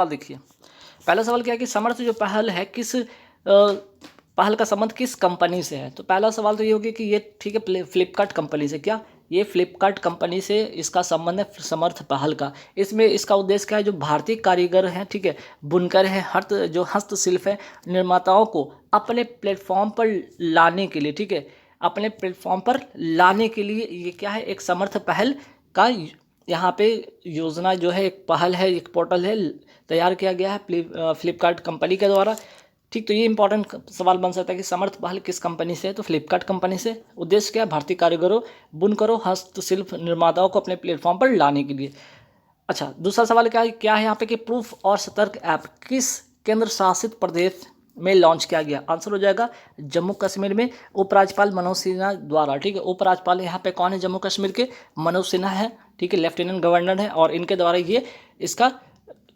सवाल देखिए, पहला सवाल क्या है कि समर्थ जो पहल है पहल का संबंध किस कंपनी से है। तो पहला सवाल तो ये होगा कि ये ठीक है फ्लिपकार्ट कंपनी से, क्या ये फ्लिपकार्ट कंपनी से इसका संबंध है समर्थ पहल का। इसमें इसका उद्देश्य क्या है, जो भारतीय कारीगर हैं, ठीक है, बुनकर हैं, जो हस्तशिल्प है, निर्माताओं को अपने प्लेटफॉर्म पर लाने के लिए, ठीक है, अपने प्लेटफॉर्म पर लाने के लिए ये क्या है, एक समर्थ पहल का यहाँ पे योजना जो है, एक पहल है, एक पोर्टल है, तैयार किया गया है फ्लिपकार्ट कंपनी के द्वारा। ठीक, तो ये इंपॉर्टेंट सवाल बन सकता है कि समर्थ पहल किस कंपनी से है, तो फ्लिपकार्ट कंपनी से। उद्देश्य क्या है, भारतीय कारीगरों, बुनकरों, हस्तशिल्प निर्माताओं को अपने प्लेटफॉर्म पर लाने के लिए। अच्छा, दूसरा सवाल क्या है यहाँ पे कि प्रूफ और सतर्क ऐप किस केंद्र शासित प्रदेश में लॉन्च किया गया। आंसर हो जाएगा जम्मू कश्मीर में उपराज्यपाल मनोज सिन्हा द्वारा। ठीक है, उपराज्यपाल यहाँ पे कौन है, जम्मू कश्मीर के मनोज सिन्हा है, ठीक है, लेफ्टिनेंट गवर्नर है, और इनके द्वारा ये इसका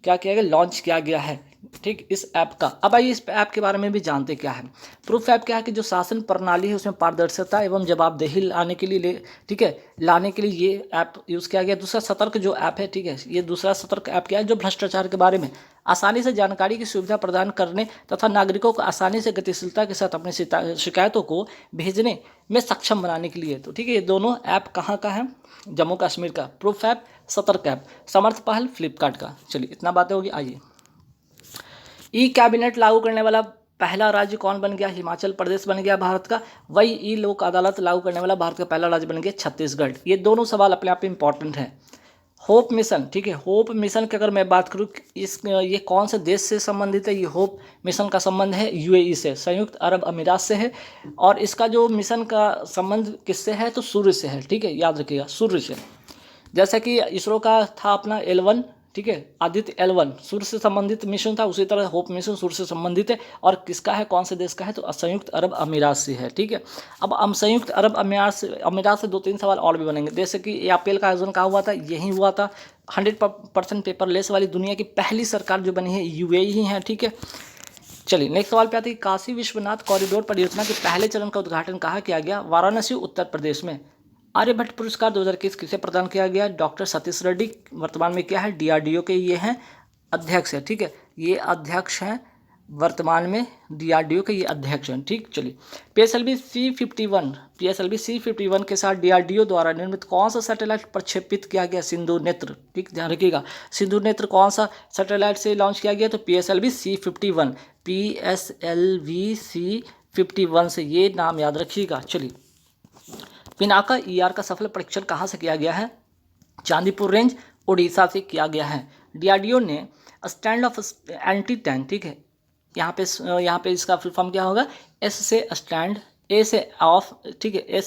क्या किया गया, लॉन्च किया गया है, ठीक, इस ऐप का। अब आइए इस ऐप के बारे में भी जानते क्या है। प्रूफ ऐप क्या है कि जो शासन प्रणाली है उसमें पारदर्शिता एवं जवाबदेही लाने के लिए ठीक है, लाने के लिए ये ऐप यूज़ किया गया। दूसरा सतर्क जो ऐप है, ठीक है, ये दूसरा सतर्क ऐप क्या है, जो भ्रष्टाचार के बारे में आसानी से जानकारी की सुविधा प्रदान करने तथा नागरिकों को आसानी से गतिशीलता के साथ अपनी शिकायतों को भेजने में सक्षम बनाने के लिए। तो ठीक है, ये दोनों ऐप कहाँ का है, जम्मू कश्मीर का। प्रूफ ऐप, सतर्क ऐप, समर्थ पहल फ्लिपकार्ट का। चलिए इतना बातें होगी। आइए, ई कैबिनेट लागू करने वाला पहला राज्य कौन बन गया, हिमाचल प्रदेश बन गया भारत का। वही ई लोक अदालत लागू करने वाला भारत का पहला राज्य बन गया छत्तीसगढ़। ये दोनों सवाल अपने आप में इंपॉर्टेंट है। होप मिशन, ठीक है, होप मिशन की अगर मैं बात करूँ, ये कौन से देश से संबंधित है, ये होप मिशन का संबंध है यूएई से, संयुक्त अरब अमीरात से है। और इसका जो मिशन का संबंध किससे है, तो सूर्य से है। ठीक है, याद रखिएगा, सूर्य से। जैसा कि इसरो का था अपना L1, ठीक है, आदित्य L1 सूर्य से संबंधित मिशन था, उसी तरह होप मिशन सूर्य से संबंधित है। और किसका है, कौन से देश का है, तो संयुक्त अरब अमीरात से है। ठीक है, अब हम संयुक्त अरब अमीरात से 2-3 सवाल और भी बनेंगे। जैसे कि APL का आयोजन कहाँ हुआ था, यही हुआ था। 100% पेपरलेस वाली दुनिया की पहली सरकार जो बनी है UAE ही है। ठीक है, चलिए नेक्स्ट सवाल पे आते हैं। काशी विश्वनाथ कॉरिडोर परियोजना के पहले चरण का उद्घाटन कहाँ किया गया, वाराणसी उत्तर प्रदेश में। आर्यभट्ट पुरस्कार 2021 किसे प्रदान किया गया, डॉक्टर सतीश रेड्डी, वर्तमान में क्या है, DRDO के ये हैं अध्यक्ष है। ठीक है, ये अध्यक्ष हैं, वर्तमान में DRDO के ये अध्यक्ष हैं। ठीक, चलिए PSLV C51 के साथ DRDO द्वारा निर्मित कौन सा सैटेलाइट प्रक्षेपित किया गया, सिंधु नेत्र। ठीक, ध्यान रखिएगा, सिंधु नेत्र कौन सा सैटेलाइट से लॉन्च किया गया, तो PSLV C51 से, ये नाम याद रखिएगा। चलिए, पिनाका ER का सफल परीक्षण कहाँ से किया गया है, चांदीपुर रेंज, उड़ीसा से किया गया है। DRDO ने स्टैंड ऑफ एंटी टैंक, ठीक है, यहाँ पे इसका फुल फॉर्म क्या होगा, S से स्टैंड, A से ऑफ, ठीक है,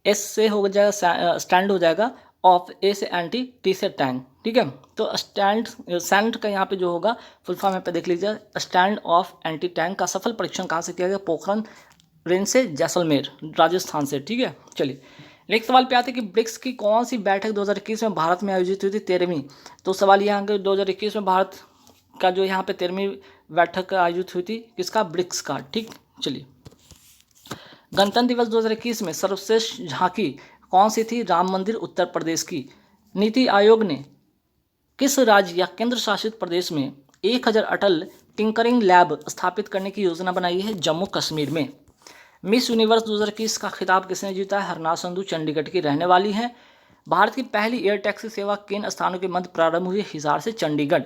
S से हो जाएगा स्टैंड हो जाएगा, ऑफ, A से एंटी, T से टैंक। ठीक है, तो स्टैंड का यहाँ पे जो होगा फुल फॉर्म यहाँ पे देख लीजिए, स्टैंड ऑफ एंटी टैंक का सफल परीक्षण कहाँ से किया गया, पोखरण रेंज से, जैसलमेर राजस्थान से। ठीक है, चलिए नेक्स्ट सवाल पे आते हैं कि ब्रिक्स की कौन सी बैठक 2021 में भारत में आयोजित हुई थी, 13वीं। तो सवाल यहाँ के 2021 में भारत का जो यहाँ पे 13वीं बैठक आयोजित हुई थी, किसका, ब्रिक्स का। ठीक, चलिए गणतंत्र दिवस 2021 में सर्वश्रेष्ठ झांकी कौन सी थी, राम मंदिर उत्तर प्रदेश की। नीति आयोग ने किस राज्य या केंद्र शासित प्रदेश में 1000 अटल टिंकरिंग लैब स्थापित करने की योजना बनाई है, जम्मू कश्मीर में। मिस यूनिवर्स 2021 का खिताब किसने जीता है, हरनाज संधू, चंडीगढ़ की रहने वाली हैं। भारत की पहली एयर टैक्सी सेवा किन स्थानों के मध्य प्रारंभ हुई, हिसार से चंडीगढ़।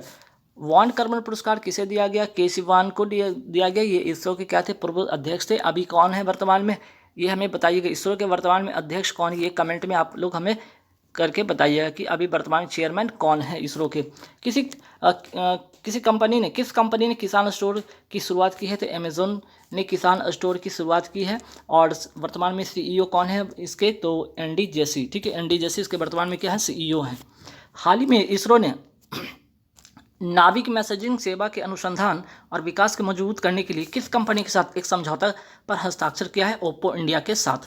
वॉन कर्मन पुरस्कार किसे दिया गया, के सिवान को दिया गया। ये इसरो के क्या थे, पूर्व अध्यक्ष थे, अभी कौन है वर्तमान में, ये हमें बताइएगा। इसरो के वर्तमान में अध्यक्ष कौन है, ये कमेंट में आप लोग हमें करके बताइएगा कि अभी वर्तमान चेयरमैन कौन है इसरो के। किस कंपनी ने किसान स्टोर की शुरुआत की है, तो अमेजोन ने किसान स्टोर की शुरुआत की है। और वर्तमान में CEO कौन है इसके, तो ND JC। ठीक है, ND JC इसके वर्तमान में क्या है, CEO हैं। हाल ही में इसरो ने नाविक मैसेजिंग सेवा के अनुसंधान और विकास को मजबूत करने के लिए किस कंपनी के साथ एक समझौता पर हस्ताक्षर किया है, ओप्पो इंडिया के साथ।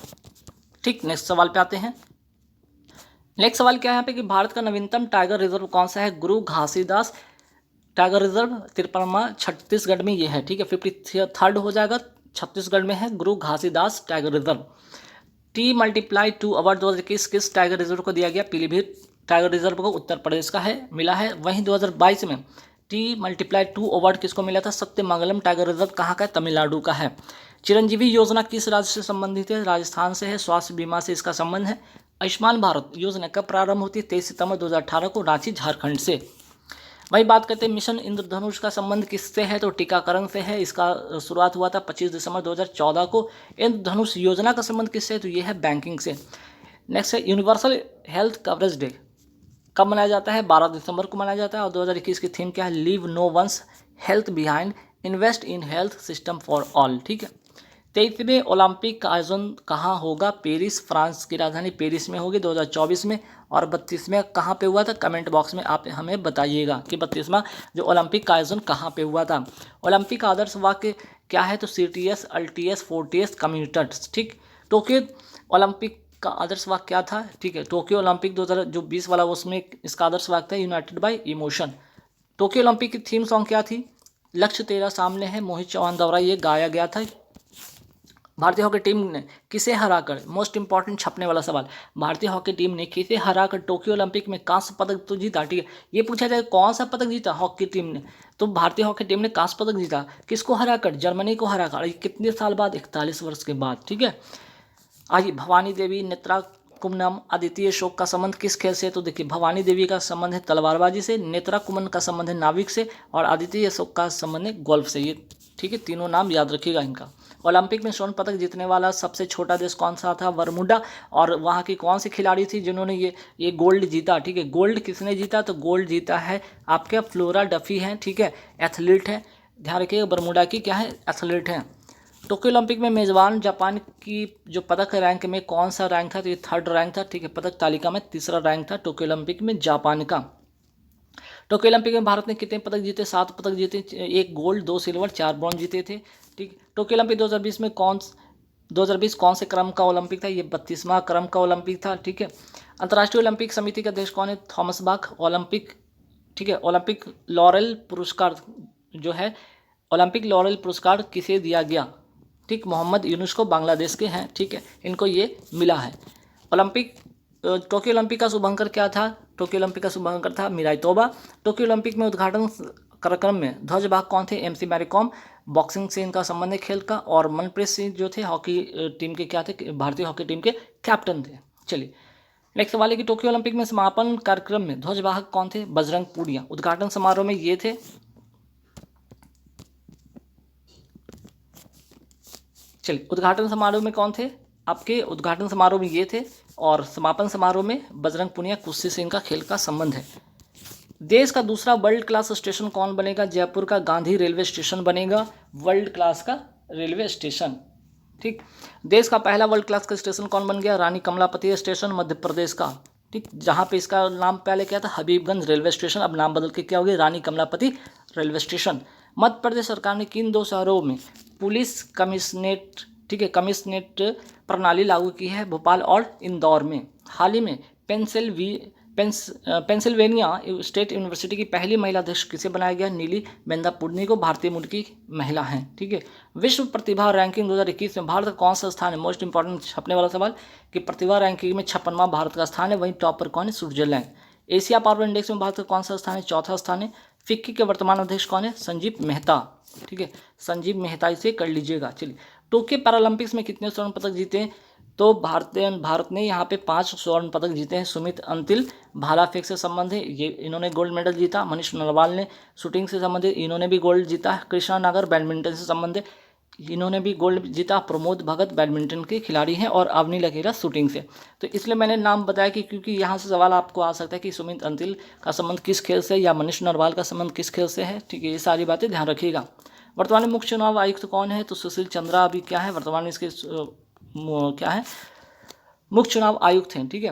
ठीक, नेक्स्ट सवाल पे आते हैं। नेक्स्ट सवाल क्या है यहाँ पे कि भारत का नवीनतम टाइगर रिजर्व कौन सा है, गुरु घासीदास टाइगर रिजर्व 53वां छत्तीसगढ़ में ये है। ठीक है, 53rd हो जाएगा, छत्तीसगढ़ में है गुरु Ghasidas tiger reserve. T+2 award 2021 किस टाइगर रिजर्व को दिया गया, पीलीभीत टाइगर रिजर्व को उत्तर प्रदेश का है मिला है। वहीं 2022 में T+2 अवार्ड किसको मिला था? सत्यमंगलम टाइगर रिजर्व कहाँ का है? तमिलनाडु का है। चिरंजीवी योजना किस राज्य से संबंधित है? राजस्थान से है। स्वास्थ्य बीमा से इसका संबंध है। आयुष्मान भारत योजना कब प्रारंभ होती है? 23 सितंबर 2018 को, रांची झारखंड से। वही बात करते हैं मिशन इंद्रधनुष का संबंध किससे है? तो टीकाकरण से है। इसका शुरुआत हुआ था 25 दिसंबर 2014 को। इंद्रधनुष योजना का संबंध किससे है? तो ये है बैंकिंग से। नेक्स्ट है यूनिवर्सल हेल्थ कवरेज डे कब मनाया जाता है? 12 दिसंबर को मनाया जाता है। और 2021 की थीम क्या है? Leave no one's health behind, invest in health system for all. ठीक है। 23वें ओलंपिक का आयोजन कहाँ होगा? पेरिस, फ्रांस की राजधानी पेरिस में होगी 2024 में। और 32वें कहाँ पे हुआ था? कमेंट बॉक्स में आप हमें बताइएगा कि 32वां जो ओलंपिक का आयोजन कहाँ पे हुआ था। ओलंपिक का आदर्श वाक्य क्या है? तो CTS, LTS, 4TS कम्यूनिटर्स। ठीक। टोक्यो ओलंपिक का आदर्श वाक्य क्या था? ठीक है। टोक्यो ओलंपिक 2020 वाला, उसमें इसका आदर्श वाक्य था United bye emotion. Tokyo Olympic की थीम सॉन्ग क्या थी? लक्ष्य तेरा सामने है, मोहित चौहान द्वारा ये गाया गया था। भारतीय हॉकी टीम ने किसे हराकर, मोस्ट इंपॉर्टेंट छपने वाला सवाल, भारतीय हॉकी टीम ने किसे हराकर टोक्यो ओलंपिक में कांस्य पदक तो जीता? ठीक है। ये पूछा जाए कौन सा पदक जीता हॉकी टीम ने, तो भारतीय हॉकी टीम ने कांस्य पदक जीता। किसको हराकर? जर्मनी को हराकर। कितने साल बाद? 41 वर्ष के बाद। ठीक है। आइए, भवानी देवी, नेत्रा कुमनम, आदित्य अशोक का संबंध किस खेल से? तो देखिए, भवानी देवी का संबंध है तलवारबाजी से, नेत्रा कुमन का संबंध है नाविक से, और आदित्य अशोक का संबंध है गोल्फ से। ये ठीक है, तीनों नाम याद रखिएगा इनका। ओलंपिक में स्वर्ण पदक जीतने वाला सबसे छोटा देश कौन सा था? बरमूडा। और वहाँ की कौन सी खिलाड़ी थी जिन्होंने ये गोल्ड जीता? ठीक है। गोल्ड किसने जीता? तो गोल्ड जीता है आपके फ्लोरा डफी हैं। ठीक है, एथलीट है, ध्यान रखिएगा, बरमूडा की क्या है? एथलीट हैं। टोक्यो ओलंपिक में मेजबान जापान की जो पदक रैंक में कौन सा रैंक था? तो ये 3rd रैंक था। ठीक है। पदक तालिका में 3रा रैंक था टोक्यो ओलंपिक में जापान का। टोक्यो ओलंपिक में भारत ने कितने पदक जीते? 7 पदक जीते, 1 गोल्ड, 2 सिल्वर, 4 ब्रॉन्ज जीते थे। ठीक। टोक्यो ओलंपिक 2020 में 2020 कौन से क्रम का ओलंपिक था? ये 32वां क्रम का ओलंपिक था। ठीक है। अंतर्राष्ट्रीय ओलंपिक समिति का अध्यक्ष कौन है? थॉमस बाख। ओलंपिक, ठीक है, ओलंपिक लॉरेल पुरस्कार जो है, ओलंपिक लॉरेल पुरस्कार किसे दिया गया? ठीक, मोहम्मद यूनुस को, बांग्लादेश के हैं। ठीक है, इनको ये मिला है। ओलंपिक टोक्यो ओलंपिक का शुभांकर क्या था? टोक्यो ओलंपिक का शुभांकर था मीराई तोबा। टोक्यो ओलंपिक में उद्घाटन कार्यक्रम में ध्वजवाहक कौन थे? MC Mary com. बॉक्सिंग से इनका संबंध है खेल का। और मनप्रीत सिंह जो थे हॉकी टीम के क्या थे? भारतीय हॉकी टीम के कैप्टन थे। चलिए, नेक्स्ट सवाल है कि टोक्यो ओलंपिक में समापन कार्यक्रम में ध्वजवाहक कौन थे? बजरंग पूनिया। उद्घाटन समारोह में ये थे, चलिए, उद्घाटन समारोह में कौन थे? आपके उद्घाटन समारोह में ये थे, और समापन समारोह में बजरंग पूनिया, कुश्ती से इनका खेल का संबंध है। देश का दूसरा वर्ल्ड क्लास स्टेशन कौन बनेगा? जयपुर का गांधी रेलवे स्टेशन बनेगा वर्ल्ड क्लास का रेलवे स्टेशन। ठीक। देश का पहला वर्ल्ड क्लास का स्टेशन कौन बन गया? रानी कमलापति स्टेशन, मध्य प्रदेश का। ठीक, जहाँ पे इसका नाम पहले क्या था? हबीबगंज रेलवे स्टेशन, अब नाम बदल के क्या हो गया? रानी कमलापति रेलवे स्टेशन। मध्य प्रदेश सरकार ने किन 2 शहरों में पुलिस कमिश्नरेट, ठीक है, कमिश्नरेट प्रणाली लागू की है? भोपाल और इंदौर में। हाल ही में पेंसिल्वेनिया स्टेट यूनिवर्सिटी की पहली महिला अध्यक्ष किसे बनाया गया? नीली मेंदा पुड्नी को, भारतीय मूल की महिला हैं। ठीक है। विश्व प्रतिभा रैंकिंग 2021 में भारत का कौन सा स्थान है? मोस्ट इंपॉर्टेंट छपने वाला सवाल कि प्रतिभा रैंकिंग में 56वां भारत का स्थान है। वहीं टॉप पर कौन है? स्विट्जरलैंड। एशिया पावर इंडेक्स में भारत का कौन सा स्थान है? 4था स्थान है। फिक्की के वर्तमान अध्यक्ष कौन है? संजीव मेहता। ठीक है, संजीव मेहता, इसे कर लीजिएगा। चलिए, टोक्यो पैरालंपिक्स में कितने स्वर्ण पदक जीते हैं? तो भारत ने यहाँ पे 5 स्वर्ण पदक जीते हैं। सुमित अंतिल, भाला फेंक से संबंध है, ये इन्होंने गोल्ड मेडल जीता। मनीष नरवाल ने शूटिंग से संबंधित, इन्होंने भी गोल्ड जीता। कृष्णा नागर बैडमिंटन से संबंधित, इन्होंने भी गोल्ड जीता। प्रमोद भगत बैडमिंटन के खिलाड़ी हैं, और अवनी लखेरा शूटिंग से। तो इसलिए मैंने नाम बताया कि क्योंकि यहाँ से सवाल आपको आ सकता है कि सुमित अंतिल का संबंध किस खेल से, या मनीष नरवाल का संबंध किस खेल से है। ठीक है, ये सारी बातें ध्यान रखिएगा। वर्तमान में मुख्य चुनाव आयुक्त कौन है? तो सुशील चंद्रा अभी क्या है वर्तमान में इसके क्या है? मुख्य चुनाव आयुक्त हैं। ठीक है।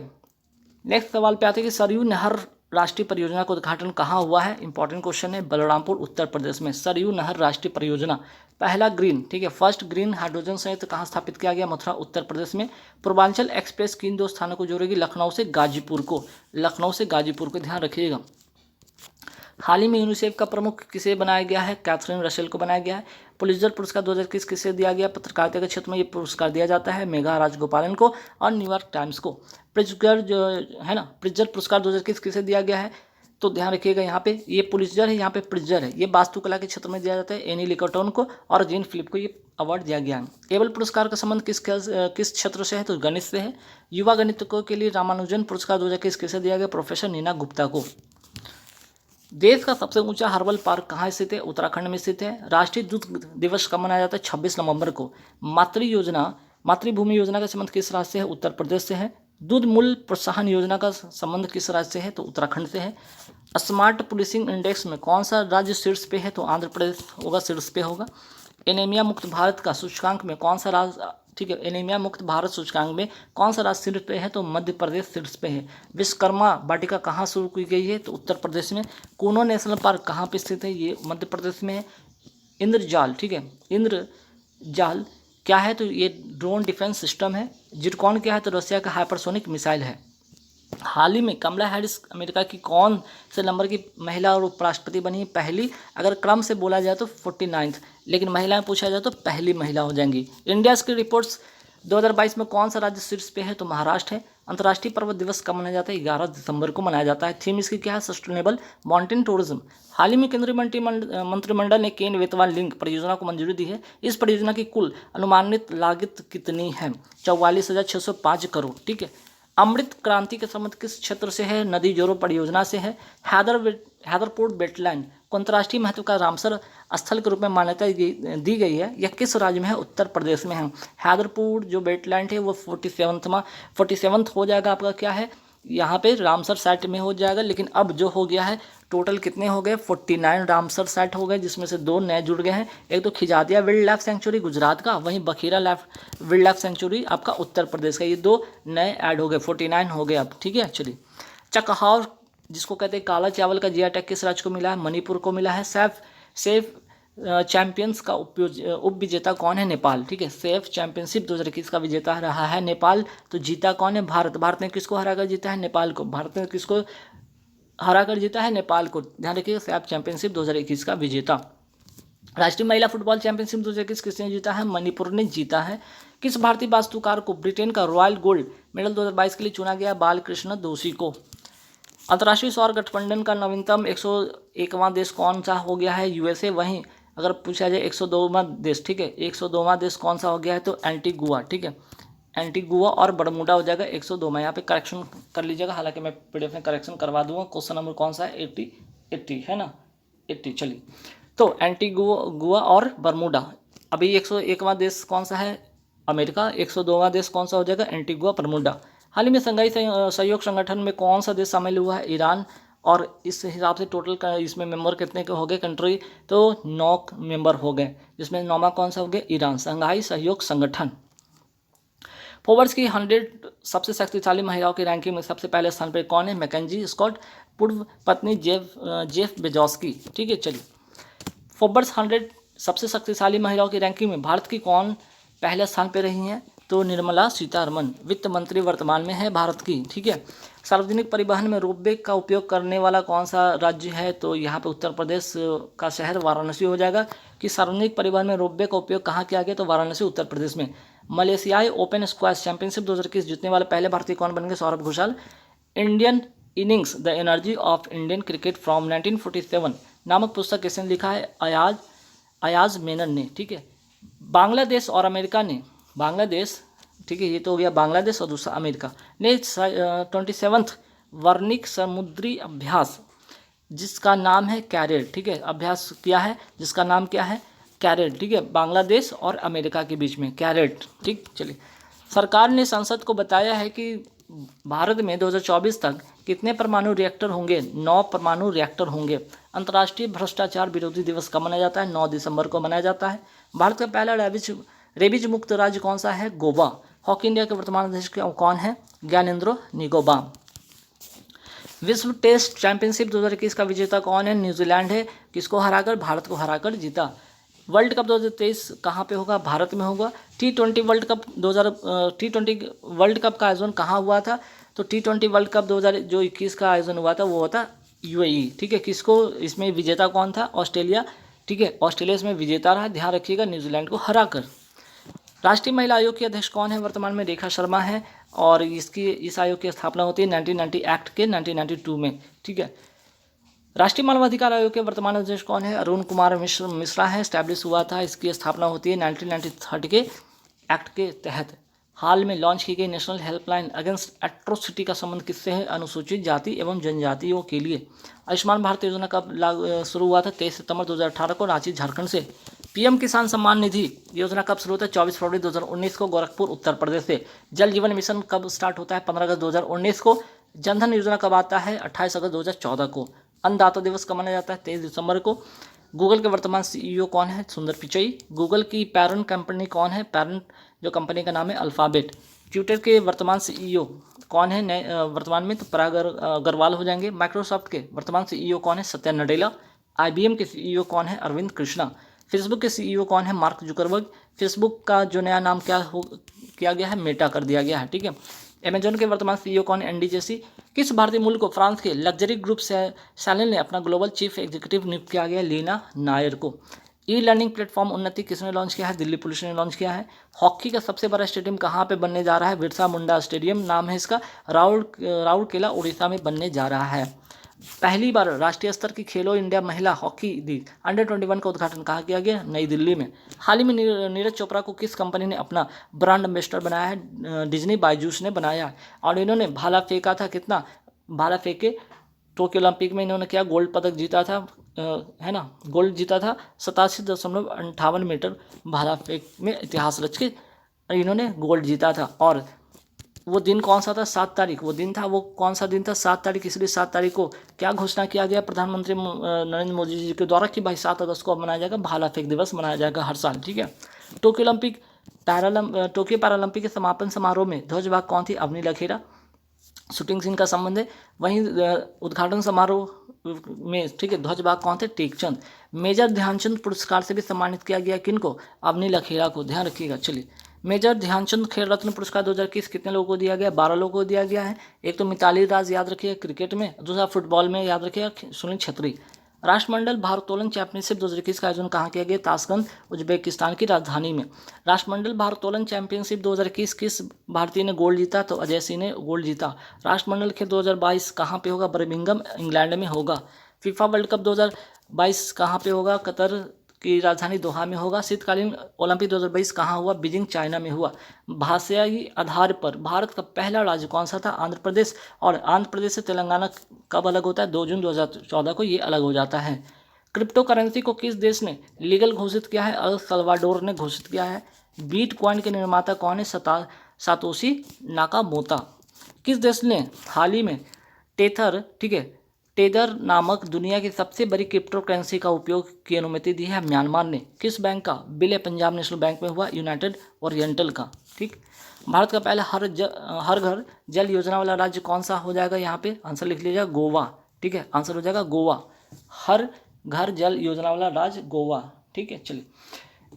नेक्स्ट सवाल पे आते हैं कि सरयू नहर राष्ट्रीय परियोजना का उद्घाटन कहाँ हुआ है? इंपॉर्टेंट क्वेश्चन है। बलरामपुर उत्तर प्रदेश में सरयू नहर राष्ट्रीय परियोजना। पहला ग्रीन, ठीक है, फर्स्ट ग्रीन हाइड्रोजन संयंत्र कहाँ स्थापित किया गया? मथुरा उत्तर प्रदेश में। पूर्वांचल एक्सप्रेस किन 2 स्थानों को जोड़ेगी? लखनऊ से गाजीपुर को। लखनऊ से गाजीपुर को, ध्यान रखिएगा। हाल ही में यूनिसेफ का प्रमुख किसे बनाया गया है? कैथरीन रसेल को बनाया गया है। पुलित्जर पुरस्कार 2021 किसे दिया गया? पत्रकारिता के क्षेत्र में ये पुरस्कार दिया जाता है मेघा राजगोपालन को और न्यूयॉर्क टाइम्स को। प्रिट्जर जो है ना, प्रिट्जर पुरस्कार 2021 किसे दिया गया है? तो ध्यान रखिएगा यहाँ पे ये पुलित्जर है, यहाँ पे प्रिट्जर है, ये वास्तुकला के क्षेत्र में दिया जाता है एनी लिकोटन को और जीन फिलिप को ये अवार्ड दिया गया है। एबल पुरस्कार का संबंध किस क्षेत्र से है, तो गणित से है। युवा गणितज्ञों के लिए रामानुजन पुरस्कार 2021 किसे दिया गया, प्रोफेसर नीना गुप्ता को। देश का सबसे ऊंचा हर्बल पार्क कहाँ स्थित है, उत्तराखंड में स्थित है। राष्ट्रीय दूध दिवस कब मनाया जाता है, 26 नवंबर को। मातृभूमि योजना का संबंध किस राज्य से है, उत्तर प्रदेश से है। दूध मूल्य प्रोत्साहन योजना का संबंध किस राज्य से है, तो उत्तराखंड से है। स्मार्ट पुलिसिंग इंडेक्स में कौन सा राज्य शीर्ष पे है, तो आंध्र प्रदेश होगा, शीर्ष पे होगा। एनीमिया मुक्त भारत का सूचकांक में कौन सा राज्य, ठीक है, एनीमिया मुक्त भारत सूचकांक में कौन सा राज्य शीर्ष पे है, तो मध्य प्रदेश शीर्ष पे है। विश्वकर्मा वाटिका कहाँ शुरू की गई है, तो उत्तर प्रदेश में। कूनो नेशनल पार्क कहाँ पे स्थित है, ये मध्य प्रदेश में है। इंद्रजाल, ठीक है, इंद्रजाल क्या है, तो ये ड्रोन डिफेंस सिस्टम है। जिरकॉन क्या है, तो रशिया का हाइपरसोनिक मिसाइल है। हाल ही में कमला हैरिस अमेरिका की कौन से नंबर की महिला और उपराष्ट्रपति बनी है, पहली। अगर क्रम से बोला जाए तो 49, लेकिन महिलाएं पूछा जाए तो पहली महिला हो जाएंगी। इंडिया की रिपोर्ट्स 2022 में कौन सा राज्य शीर्ष पे है, तो महाराष्ट्र है। अंतर्राष्ट्रीय पर्वत दिवस कब मनाया जाता है, 11 दिसंबर को मनाया जाता है। थीम इसकी क्या है, सस्टेनेबल माउंटेन टूरिज्म। हाल ही में केंद्रीय मंत्रिमंडल ने केन बेतवा लिंक परियोजना को मंजूरी दी है। इस परियोजना की कुल अनुमानित लागत कितनी है, 44,605 करोड़, ठीक है। अमृत क्रांति के संबंध किस क्षेत्र से है, नदी जोड़ो परियोजना से है। हैदरपुर वेटलैंड को अंतर्राष्ट्रीय महत्व का रामसर स्थल के रूप में मान्यता दी गई है, यह किस राज्य में है, उत्तर प्रदेश में है। हैदरपुर जो वेटलैंड है वो 47वां हो जाएगा आपका, क्या है यहाँ पे रामसर साइट में हो जाएगा। लेकिन अब जो हो गया है टोटल कितने हो गए, 49 रामसर साइट हो गए, जिसमें से 2 नए जुड़ गए हैं। एक तो Khijadiya wild life sanctuary Gujarat का, वहीं बखीरा वाइल्ड लाइफ सेंचुरी आपका उत्तर प्रदेश का। ये 2 नए ऐड हो गए, 49 हो गए अब, ठीक है। चलिए, चकहार जिसको कहते हैं काला चावल का जीआई टैग किस राज्य को मिला है, मणिपुर को मिला है। सेफ चैंपियंस का उप विजेता कौन है, नेपाल, ठीक है। सेफ चैंपियनशिप 2021 का विजेता रहा है नेपाल। तो जीता कौन है, भारत। भारत ने किसको हराकर जीता है, नेपाल को। भारत ने किसको हराकर जीता है, नेपाल को। ध्यान रखिएगा, सेफ चैंपियनशिप 2021 का विजेता। राष्ट्रीय महिला फुटबॉल चैंपियनशिप 2021 किसने जीता है, मणिपुर ने जीता है। किस भारतीय वास्तुकार को ब्रिटेन का रॉयल गोल्ड मेडल 2022 के लिए चुना गया, बालकृष्ण दोषी को। अंतर्राष्ट्रीय सौर गठबंधन का नवीनतम 101वां देश कौन सा हो गया है, यूएसए। वहीं अगर पूछा जाए 102वां देश, ठीक है, 102वां देश कौन सा हो गया है, तो एंटीगुआ, ठीक है। एंटीगुआ और बरमूडा हो जाएगा 102वां। यहाँ पे करेक्शन कर लीजिएगा, हालांकि मैं पीडीएफ में करेक्शन करवा दूंगा। क्वेश्चन नंबर कौन सा है, 80 है ना, 80। चलिए, तो एंटीगुआ और बरमूडा। अभी 101वां देश कौन सा है, अमेरिका। 102वां देश कौन सा हो जाएगा, एंटीगुआ बरमूडा। हाल ही में शंघाई सहयोग संगठन में कौन सा देश शामिल हुआ है, ईरान। और इस हिसाब से टोटल इसमें मेंबर कितने के हो गए कंट्री, तो 9 मेंबर हो गए, जिसमें 9वां कौन सा हो गया, ईरान। शंघाई सहयोग संगठन। फोर्ब्स की 100 सबसे शक्तिशाली महिलाओं की रैंकिंग में सबसे पहले स्थान पर कौन है, मैकेंजी स्कॉट, पूर्व पत्नी जेफ बेजोस्की, ठीक है। चलिए, फोर्ब्स 100 सबसे शक्तिशाली महिलाओं की रैंकिंग में भारत की कौन पहले स्थान पर रही हैं, तो निर्मला सीतारमण, वित्त मंत्री वर्तमान में है भारत की, ठीक है। सार्वजनिक परिवहन में रोपवे का उपयोग करने वाला कौन सा राज्य है, तो यहाँ पे उत्तर प्रदेश का शहर वाराणसी हो जाएगा। कि सार्वजनिक परिवहन में रोपवे का उपयोग कहाँ किया गया, तो वाराणसी उत्तर प्रदेश में। मलेशियाई ओपन स्क्वैश चैंपियनशिप 2021 जीतने वाले पहले भारतीय कौन बन गए, Saurabh Ghoshal. Indian innings the energy of Indian cricket from 1947 नामक पुस्तक किसने लिखा है, अयाज मेनन ने, ठीक है। बांग्लादेश और अमेरिका ने, बांग्लादेश, ठीक है, ये तो हो गया बांग्लादेश, और दूसरा अमेरिका ने 27वां वर्णिक समुद्री अभ्यास जिसका नाम है कैरेट, ठीक है, अभ्यास किया है जिसका नाम क्या है, कैरेट, ठीक है। बांग्लादेश और अमेरिका के बीच में कैरेट, ठीक। चलिए, सरकार ने संसद को बताया है कि भारत में 2024 तक कितने परमाणु रिएक्टर होंगे, 9 परमाणु रिएक्टर होंगे। अंतर्राष्ट्रीय भ्रष्टाचार विरोधी दिवस कब मनाया जाता है, 9 दिसंबर को मनाया जाता है। भारत का पहला रेबीज मुक्त राज्य कौन सा है, गोवा। हॉकी इंडिया के वर्तमान अध्यक्ष कौन है, ज्ञानेंद्रो निगोबा। विश्व टेस्ट चैंपियनशिप 2021 का विजेता कौन है, न्यूजीलैंड है। किसको हराकर, भारत को हराकर जीता। वर्ल्ड कप 2023 कहाँ पे होगा, भारत में होगा। T20 world cup T20 world cup का आयोजन कहाँ हुआ था, तो T20 वर्ल्ड कप 2021 का आयोजन हुआ था, वो हुआ था यूएई, ठीक है। किसको, इसमें विजेता कौन था, ऑस्ट्रेलिया, ठीक है। ऑस्ट्रेलिया इसमें विजेता रहा, ध्यान रखिएगा, न्यूजीलैंड को हराकर। राष्ट्रीय महिला आयोग की अध्यक्ष कौन है, वर्तमान में रेखा शर्मा है। और इस आयोग की स्थापना होती है 1990 एक्ट के 1992 में, ठीक है। राष्ट्रीय मानवाधिकार आयोग के वर्तमान अध्यक्ष कौन है? अरुण कुमार मिश्रा है। स्टैब्लिश हुआ था, इसकी स्थापना होती है 1993 के एक्ट के तहत। हाल में लॉन्च की गई नेशनल हेल्पलाइन अगेंस्ट एट्रोसिटी का संबंध किससे है? अनुसूचित जाति एवं जनजातियों के लिए। आयुष्मान भारत योजना कब शुरू हुआ था? 23 सितंबर 2018 को रांची झारखंड से। पीएम किसान सम्मान निधि योजना कब शुरू होता है? 24 फरवरी 2019 को गोरखपुर उत्तर प्रदेश से। जल जीवन मिशन कब स्टार्ट होता है? 15 अगस्त 2019 को। जनधन योजना कब आता है? 28 अगस्त 2014 को। अन्नदाता दिवस कब मनाया जाता है? 23 दिसंबर को। गूगल के वर्तमान सीईओ कौन है? सुंदर पिचई। गूगल की पैरेंट कंपनी कौन है? पैरेंट जो कंपनी का नाम है अल्फ़ाबेट। ट्विटर के वर्तमान सीईओ कौन है? नए वर्तमान में तो पराग अग्रवाल हो जाएंगे। माइक्रोसॉफ्ट के वर्तमान सीईओ कौन है? सत्या नडेला। आईबीएम के सीईओ कौन है? अरविंद कृष्णा। फेसबुक के सीईओ कौन है? Mark Zuckerberg. फेसबुक का जो नया नाम किया गया है, मेटा कर दिया गया है, ठीक है। अमेजॉन के वर्तमान सीईओ कौन है? Andy Jassy. किस भारतीय मूल को फ्रांस के लग्जरी ग्रुप सैलन ने अपना ग्लोबल चीफ एग्जीक्यूटिव नियुक्त किया गया? लीना नायर को। ई लर्निंग प्लेटफॉर्म उन्नति किसने लॉन्च किया है? दिल्ली पुलिस ने लॉन्च किया है। हॉकी का सबसे बड़ा स्टेडियम कहाँ पे बनने जा रहा है? बिरसा मुंडा स्टेडियम नाम है इसका। राउरकेला उड़ीसा में बनने जा रहा है। पहली बार राष्ट्रीय स्तर की खेलो इंडिया महिला हॉकी दी अंडर 21 का उद्घाटन कहाँ किया गया? नई दिल्ली में। हाल ही में नीरज चोपड़ा को किस कंपनी ने अपना ब्रांड एम्बेसडर बनाया है? डिज्नी बायजूस ने बनाया है। और इन्होंने भाला फेंका था, कितना भाला फेंके? टोक्यो ओलंपिक में इन्होंने क्या गोल्ड पदक जीता था, है ना, गोल्ड जीता था। 87.58 मीटर भाला फेंक में इतिहास रच के इन्होंने गोल्ड जीता था। और वो दिन कौन सा था? 7 तारीख वो दिन था। वो कौन सा दिन था? 7 तारीख। इसलिए 7 तारीख को क्या घोषणा किया गया प्रधानमंत्री नरेंद्र मोदी जी के द्वारा कि भाई 7 अगस्त को मनाया जाएगा भाला फेंक दिवस, मनाया जाएगा हर साल, ठीक है। टोक्यो पैरालंपिक के समापन समारोह में ध्वजवाहक कौन थी? अवनी लखेरा। शूटिंग सीन का संबंध है। वहीं उद्घाटन समारोह में, ठीक है, ध्वजवाहक कौन थे? टेकचंद। मेजर ध्यानचंद पुरस्कार से भी सम्मानित किया गया किनको? अवनी लखेरा को, ध्यान रखिएगा। चलिए, मेजर ध्यानचंद खेल रत्न पुरस्कार 2021 कितने लोगों को दिया गया? 12 लोगों को दिया गया है। एक तो मिताली राज याद रखिए क्रिकेट में, दूसरा फुटबॉल में याद रखिएगा सुनील छेत्री। राष्ट्रमंडल भारोत्तोलन चैंपियनशिप 2021 का आयोजन कहाँ किया गया? ताशकंद उज्बेकिस्तान की राजधानी में। राष्ट्रमंडल भारोत्तोलन चैंपियनशिप 2021 किस भारतीय ने गोल्ड जीता? तो अजय सिंह ने गोल्ड जीता। राष्ट्रमंडल खेल 2022 कहाँ पे होगा? बर्मिंघम इंग्लैंड में होगा। फीफा वर्ल्ड कप 2022 कहाँ पे होगा? कतर की राजधानी दोहा में होगा। शीतकालीन ओलंपिक 2022 कहाँ हुआ? बीजिंग चाइना में हुआ। भाषाई आधार पर भारत का पहला राज्य कौन सा था? आंध्र प्रदेश। और आंध्र प्रदेश से तेलंगाना कब अलग होता है? 2 जून 2014 को ये अलग हो जाता है। क्रिप्टो करेंसी को किस देश ने लीगल घोषित किया है? अल सल्वाडोर ने घोषित किया है। बिटकॉइन के निर्माता कौन है? Satoshi Nakamoto. किस देश ने हाल ही में टेथर, ठीक है, टेदर नामक दुनिया की सबसे बड़ी क्रिप्टो करेंसी का उपयोग की अनुमति दी है? म्यांमार ने। किस बैंक का विलय पंजाब नेशनल बैंक में हुआ? यूनाइटेड ओरिएंटल का, ठीक। भारत का पहला हर घर जल योजना वाला राज्य कौन सा हो जाएगा? यहाँ पे आंसर लिख लीजिएगा, गोवा, ठीक है, आंसर हो जाएगा गोवा। हर घर जल योजना वाला राज्य गोवा, ठीक है। चलिए,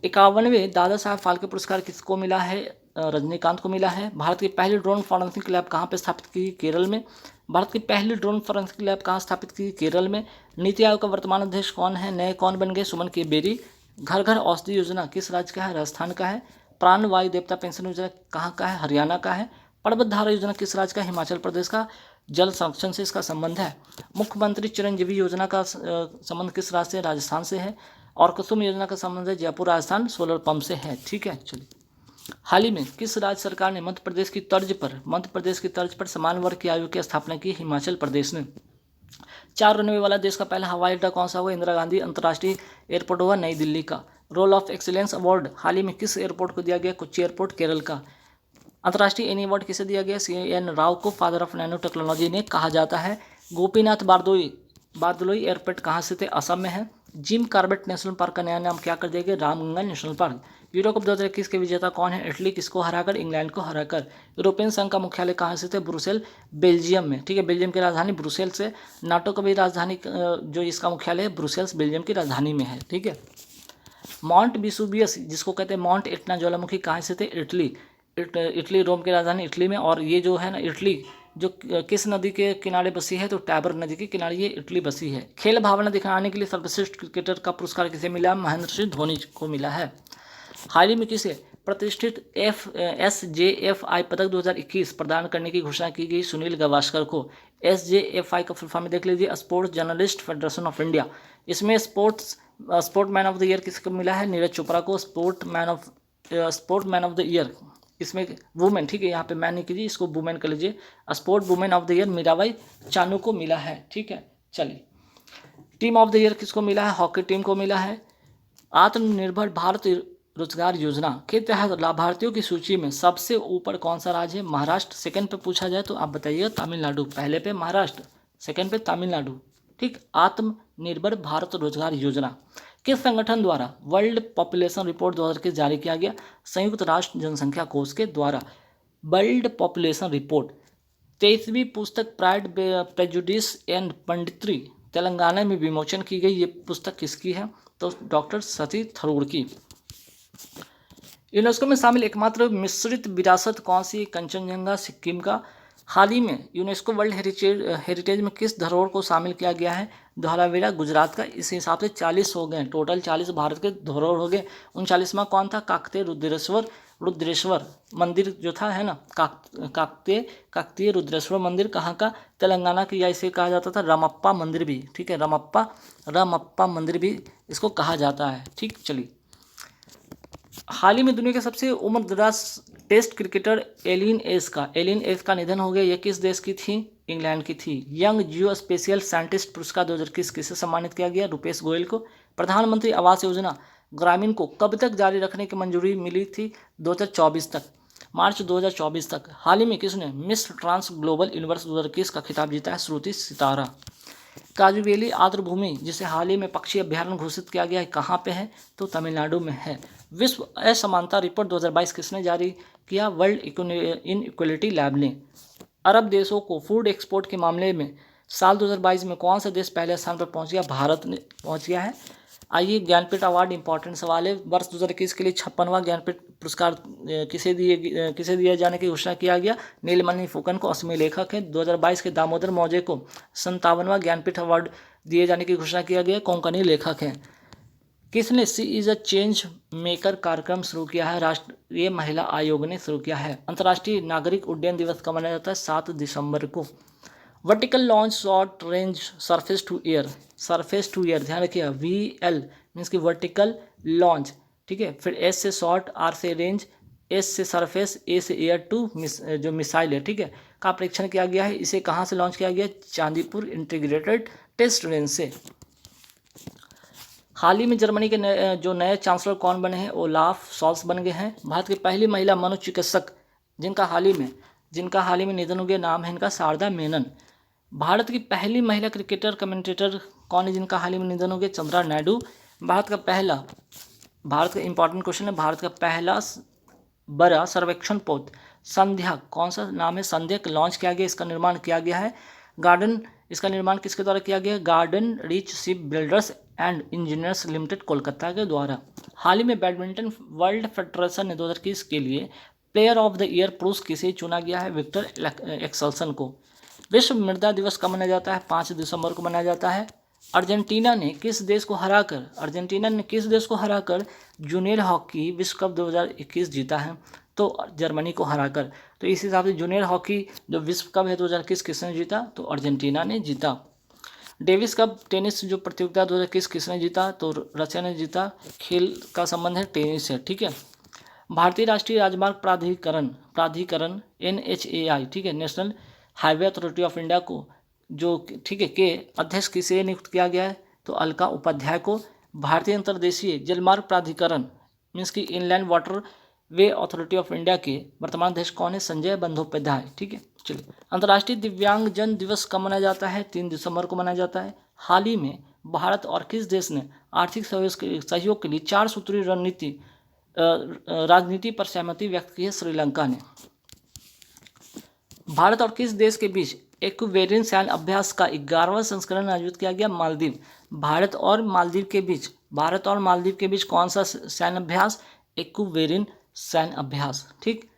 51वें दादा साहब फाल्के पुरस्कार किसको मिला है? रजनीकांत को मिला है। भारत की पहली ड्रोन फॉरेंसिक लैब कहाँ पे स्थापित की? केरल में। भारत की पहली ड्रोन फॉरेंसिक लैब कहाँ स्थापित की? केरल में। नीति आयोग का वर्तमान अध्यक्ष कौन है? नए कौन बन गए? सुमन के बेरी। घर घर औषधि योजना किस राज्य का है? राजस्थान का है। प्राण वायु देवता पेंशन योजना कहाँ का है? हरियाणा का है। पर्वत धारा योजना किस राज्य का? हिमाचल प्रदेश का। जल संरक्षण से इसका संबंध है। मुख्यमंत्री चिरंजीवी योजना का संबंध किस राज्य से? राजस्थान से है। और कुसुम योजना का संबंध है जयपुर राजस्थान सोलर पंप से है, ठीक है। चलिए, हाल ही में किस राज्य सरकार ने मध्य प्रदेश की तर्ज पर समान वर्ग की आयोग की स्थापना की? हिमाचल प्रदेश ने। 4 रनवे वाला देश का पहला हवाई अड्डा कौन सा हुआ? इंदिरा गांधी अंतर्राष्ट्रीय एयरपोर्ट हुआ नई दिल्ली का। रोल ऑफ एक्सीलेंस अवार्ड हाल ही में किस एयरपोर्ट को दिया गया? कोच्चि एयरपोर्ट केरल का। अंतर्राष्ट्रीय एनी अवार्ड किसे दिया गया? CN राव को फादर ऑफ नैनो टेक्नोलॉजी ने कहा जाता है। गोपीनाथ बारदोई एयरपोर्ट कहाँ से थे? असम में है। जिम कॉर्बेट नेशनल पार्क का नया नाम क्या कर दिया गया? Ramganga national park. Euro cup 2021 के विजेता कौन है? इटली। किसको हराकर? इंग्लैंड को हराकर। यूरोपियन संघ का मुख्यालय कहाँ से थे? ब्रुसेल, बेल्जियम में, ठीक है, बेल्जियम की राजधानी ब्रुसेल से। नाटो का भी राजधानी जो इसका मुख्यालय है ब्रुसेल्स, बेल्जियम की राजधानी में है, ठीक है। माउंट विसुवियस जिसको कहते हैं माउंट एटना ज्वालामुखी कहाँ से थे? इटली। इटली, रोम की राजधानी इटली में। और ये जो है ना इटली जो किस नदी के किनारे बसी है? तो टैबर नदी के किनारे ये इटली बसी है। खेल भावना दिखाने के लिए सर्वश्रेष्ठ क्रिकेटर का पुरस्कार किसे मिला? महेंद्र सिंह धोनी को मिला है। हाल ही में किसे प्रतिष्ठित SJFI पदक 2021 प्रदान करने की घोषणा की गई? सुनील गावस्कर को। SJFI का फुल फॉर्म में देख लीजिए, sports journalist federation of India. इसमें sport man of the year किसको मिला है? नीरज चोपड़ा को sport man of the year. इसमें वुमेन, ठीक है, यहाँ पे मैन नहीं कीजिए, इसको वुमेन कर लीजिए। Sport women of the year Mirabai Chanu को मिला है, ठीक है। चलिए, टीम ऑफ द ईयर किसको मिला है? हॉकी टीम को मिला है। आत्मनिर्भर भारत रोजगार योजना के तहत लाभार्थियों की सूची में सबसे ऊपर कौन सा राज्य है? महाराष्ट्र। सेकंड पे पूछा जाए तो आप बताइएगा तमिलनाडु। पहले पे महाराष्ट्र, सेकंड पे तमिलनाडु, ठीक। आत्मनिर्भर भारत रोजगार योजना किस संगठन द्वारा वर्ल्ड पॉपुलेशन रिपोर्ट 2021 जारी किया गया? संयुक्त राष्ट्र जनसंख्या कोष के द्वारा। वर्ल्ड पॉपुलेशन रिपोर्ट 23वीं पुस्तक प्राइड प्रेजुडिस एंड पंडित्री तेलंगाना में विमोचन की गई। ये पुस्तक किसकी है? तो डॉक्टर सती थरूर की। यूनेस्को में शामिल एकमात्र मिश्रित विरासत कौन सी? कंचनजंगा सिक्किम का। हाल ही में यूनेस्को वर्ल्ड हेरिटेज में किस धरोहर को शामिल किया गया है? धौलावीरा गुजरात का। इस हिसाब से 40 हो गए, टोटल 40 भारत के धरोहर हो गए। 39वां कौन था? काकतीय रुद्रेश्वर मंदिर जो था, है ना, काकतीय रुद्रेश्वर मंदिर कहाँ का? तेलंगाना की, या इसे कहा जाता था रामप्पा मंदिर भी, ठीक है, रामप्पा मंदिर भी इसको कहा जाता है, ठीक। चलिए, हाल ही में दुनिया के सबसे उम्रदराज टेस्ट क्रिकेटर एलिन एस का निधन हो गया। यह किस देश की थी? इंग्लैंड की थी। यंग जियो स्पेशियल साइंटिस्ट पुरस्कार 2021 किसे सम्मानित किया गया? रुपेश गोयल को। प्रधानमंत्री आवास योजना ग्रामीण को कब तक जारी रखने की मंजूरी मिली थी? 2024 तक, मार्च 2024 तक। हाल ही में किसने मिस ट्रांस ग्लोबल यूनिवर्स 2021 का खिताब जीता है? श्रुति सितारा। काजुवेली आर्द्रभूमि जिसे हाल ही में पक्षी अभ्यारण्य घोषित किया गया है, कहाँ पे है? तो तमिलनाडु में है। विश्व असमानता रिपोर्ट 2022 किसने जारी किया? वर्ल्ड इनइक्वलिटी लैब ने। अरब देशों को फूड एक्सपोर्ट के मामले में साल 2022 में कौन सा देश पहले स्थान पर पहुंच गया? भारत ने पहुंच गया है। आइए, ज्ञानपीठ अवार्ड इंपॉर्टेंट सवाल है। वर्ष 2021 के लिए 56वां ज्ञानपीठ पुरस्कार किसे दिए जाने की घोषणा किया गया? नीलमणि फुकन को। असमी लेखक हैं। 2022 के दामोदर मौजे को 57वां ज्ञानपीठ अवार्ड दिए जाने की घोषणा किया गया। कोंकणी लेखक हैं। किसने सी इज़ अ चेंज मेकर कार्यक्रम शुरू किया है? राष्ट्रीय महिला आयोग ने शुरू किया है। अंतर्राष्ट्रीय नागरिक उड्डयन दिवस कब मनाया जाता है? 7 दिसंबर को। Vertical launch short range surface to air, ध्यान रखिएगा। VL मीन्स की वर्टिकल लॉन्च, ठीक है। फिर S से शॉर्ट, R से रेंज, S से सरफेस, A से एयर टू जो मिसाइल है, ठीक है, का परीक्षण किया गया है। इसे कहाँ से लॉन्च किया गया? चांदीपुर इंटीग्रेटेड टेस्ट रेंज से। हाल ही में जर्मनी के जो नए चांसलर कौन बने हैं? ओलाफ शॉल्स बन गए हैं। भारत की पहली महिला मनोचिकित्सक जिनका हाल ही में निधन हो गया, नाम है इनका शारदा मेनन। भारत की पहली महिला क्रिकेटर कमेंटेटर कौन है जिनका हाल ही में निधन हो गया? चंद्रा नायडू। भारत का इंपॉर्टेंट क्वेश्चन है, भारत का पहला बड़ा सर्वेक्षण पोत संध्या, कौन सा नाम है? संध्या लॉन्च किया गया। इसका निर्माण किया गया है इसका निर्माण किसके द्वारा किया गया? Garden reach ship builders and engineers limited Kolkata के द्वारा। हाल ही में बैडमिंटन वर्ल्ड फेडरेशन ने 2021 के लिए प्लेयर ऑफ द ईयर पुरुष किसे चुना गया है? विक्टर एक्सेल्सन को। विश्व मृदा दिवस कब मनाया जाता है? 5 दिसंबर को मनाया जाता है। अर्जेंटीना ने किस देश को हराकर जूनियर हॉकी विश्व कप 2021 जीता है? तो जर्मनी को हराकर। तो इस हिसाब से जूनियर हॉकी जो विश्व कप है 2021 किसने जीता? तो अर्जेंटीना ने जीता। डेविस कप टेनिस जो प्रतियोगिता 2021 किसने जीता? तो रशिया ने जीता। खेल का संबंध है टेनिस से, ठीक है। भारतीय राष्ट्रीय राजमार्ग प्राधिकरण NHAI, ठीक है, national highway authority of India को जो, ठीक है, के अध्यक्ष किसे नियुक्त किया गया है? तो अलका उपाध्याय को। भारतीय अंतर्देशीय जलमार्ग प्राधिकरण मीन्स की inland water way authority of India के वर्तमान अध्यक्ष कौन है? संजय बंदोपाध्याय, ठीक है। चलिए, अंतर्राष्ट्रीय दिव्यांगजन दिवस कब मनाया जाता है? 3 दिसंबर को मनाया जाता है। हाल ही में भारत और किस देश ने आर्थिक सहयोग के लिए 4 सूत्रीय राजनीति पर सहमति व्यक्त की है? श्रीलंका ने। भारत और किस देश के बीच एक्वेरियन सैन्य अभ्यास का 11वां संस्करण आयोजित किया गया? मालदीव। भारत और मालदीव के बीच कौन सा सैन्य अभ्यास? एक्वेरियन सैन्य अभ्यास, ठीक।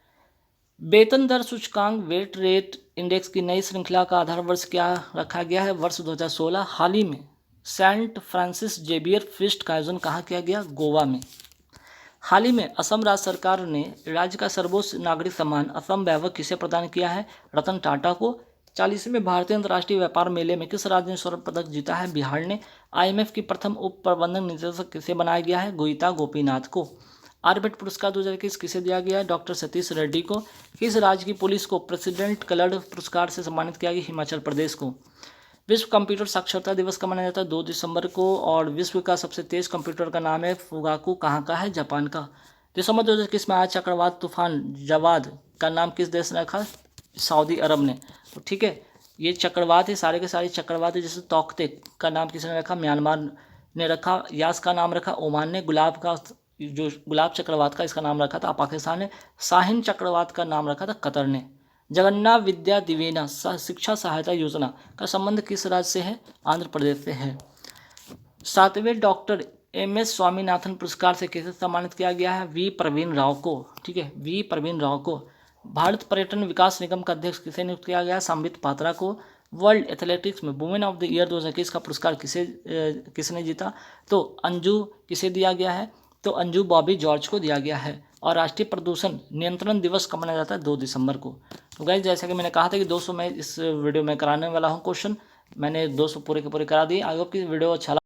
वेतन दर सूचकांक वेट रेट इंडेक्स की नई श्रृंखला का आधार वर्ष क्या रखा गया है? वर्ष 2016। हाल ही में सेंट फ्रांसिस जेवियर फीस्ट का आयोजन कहाँ किया गया? गोवा में। हाल ही में असम राज्य सरकार ने राज्य का सर्वोच्च नागरिक सम्मान असम वैभव किसे प्रदान किया है? रतन टाटा को। 40वें भारतीय अंतर्राष्ट्रीय व्यापार मेले में किस राज्य ने स्वर्ण पदक जीता है? बिहार ने। IMF की प्रथम उप प्रबंधक निदेशक किसे बनाया गया है? गीता गोपीनाथ को। आर्यभट्ट पुरस्कार 2021 किसे दिया गया है? डॉक्टर सतीश रेड्डी को। किस राज्य की पुलिस को प्रेसिडेंट कलर्ड पुरस्कार से सम्मानित किया गया? हिमाचल प्रदेश को। विश्व कंप्यूटर साक्षरता दिवस कब मनाया जाता है? 2 दिसंबर को। और विश्व का सबसे तेज कंप्यूटर का नाम है फुगाकू, कहाँ का है? जापान का। दिसंबर 2021 में आया चक्रवात तूफान जवाद का नाम किस देश ने रखा? सऊदी अरब ने। तो ठीक है, ये चक्रवात है, सारे के सारे चक्रवात है। जैसे तौकते का नाम किसने रखा? म्यांमार ने रखा। यास का नाम रखा ओमान ने। गुलाब का जो गुलाब चक्रवात का इसका नाम रखा था पाकिस्तान ने। शाहीन चक्रवात का नाम रखा था कतर ने। जगन्नाथ विद्या दिवेना शिक्षा सहायता योजना का संबंध किस राज्य से है? आंध्र प्रदेश से है। 7वें डॉक्टर MS स्वामीनाथन पुरस्कार से किसे सम्मानित किया गया है? V प्रवीण राव को। ठीक है, V प्रवीण राव को। भारत पर्यटन विकास निगम का अध्यक्ष किसे नियुक्त किया गया? संबित पात्रा को। वर्ल्ड एथलेटिक्स में वुमेन ऑफ द ईयर 2021 का पुरस्कार किसने जीता? तो अंजू किसे दिया गया है? तो अंजू बॉबी जॉर्ज को दिया गया है। और राष्ट्रीय प्रदूषण नियंत्रण दिवस कब मनाया जाता है? 2 दिसंबर को। तो गाइस, जैसा कि मैंने कहा था कि 200 मैं इस वीडियो में कराने वाला हूँ क्वेश्चन, मैंने 200 पूरे के पूरे करा दिए। आई होप कि वीडियो अच्छा